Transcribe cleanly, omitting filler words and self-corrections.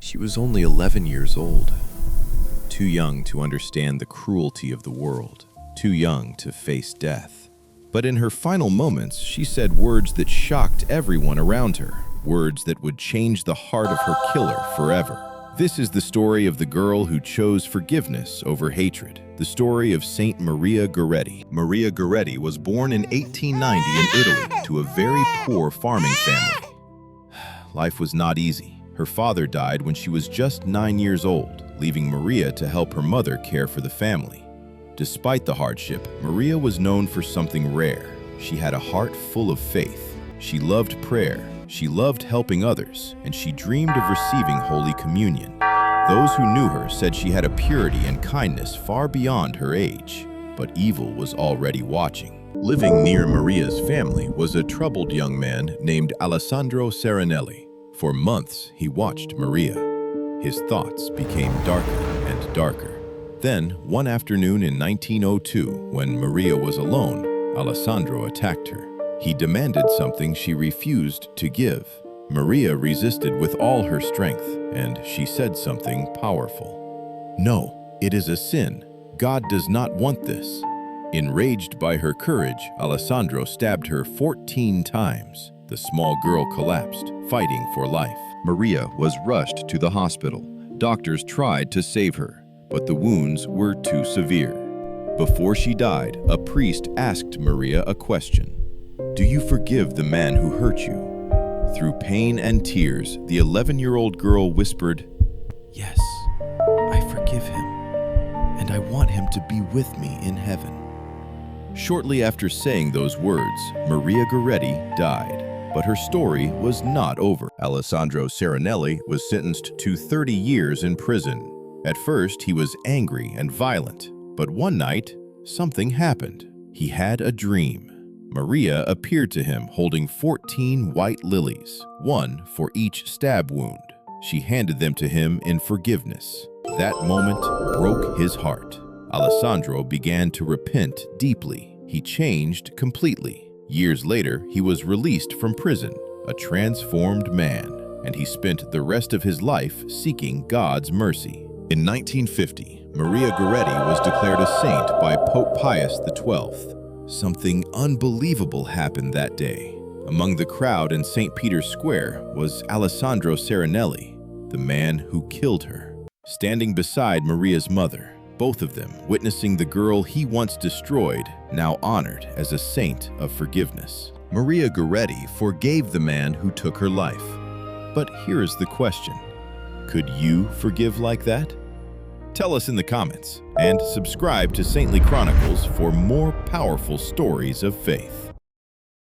She was only 11 years old, too young to understand the cruelty of the world, too young to face death. But in her final moments, she said words that shocked everyone around her, words that would change the heart of her killer forever. This is the story of the girl who chose forgiveness over hatred, the story of Saint Maria Goretti. Maria Goretti was born in 1890 in Italy to a very poor farming family. Life was not easy. Her father died when she was just 9 years old, leaving Maria to help her mother care for the family. Despite the hardship, Maria was known for something rare. She had a heart full of faith. She loved prayer. She loved helping others, and she dreamed of receiving Holy Communion. Those who knew her said she had a purity and kindness far beyond her age, but evil was already watching. Living near Maria's family was a troubled young man named Alessandro Serenelli. For months, he watched Maria. His thoughts became darker and darker. Then, one afternoon in 1902, when Maria was alone, Alessandro attacked her. He demanded something she refused to give. Maria resisted with all her strength, and she said something powerful. "No, it is a sin. God does not want this." Enraged by her courage, Alessandro stabbed her 14 times. The small girl collapsed, fighting for life. Maria was rushed to the hospital. Doctors tried to save her, but the wounds were too severe. Before she died, a priest asked Maria a question. "Do you forgive the man who hurt you?" Through pain and tears, the 11-year-old girl whispered, "Yes, I forgive him, and I want him to be with me in heaven." Shortly after saying those words, Maria Goretti died. But her story was not over. Alessandro Serenelli was sentenced to 30 years in prison. At first, he was angry and violent, but one night, something happened. He had a dream. Maria appeared to him holding 14 white lilies, one for each stab wound. She handed them to him in forgiveness. That moment broke his heart. Alessandro began to repent deeply. He changed completely. Years later, he was released from prison, a transformed man, and he spent the rest of his life seeking God's mercy. In 1950, Maria Goretti was declared a saint by Pope Pius XII. Something unbelievable happened that day. Among the crowd in St. Peter's Square was Alessandro Serenelli, the man who killed her, standing beside Maria's mother. Both of them witnessing the girl he once destroyed, now honored as a saint of forgiveness. Maria Goretti forgave the man who took her life. But here is the question: could you forgive like that? Tell us in the comments, and subscribe to Saintly Chronicles for more powerful stories of faith.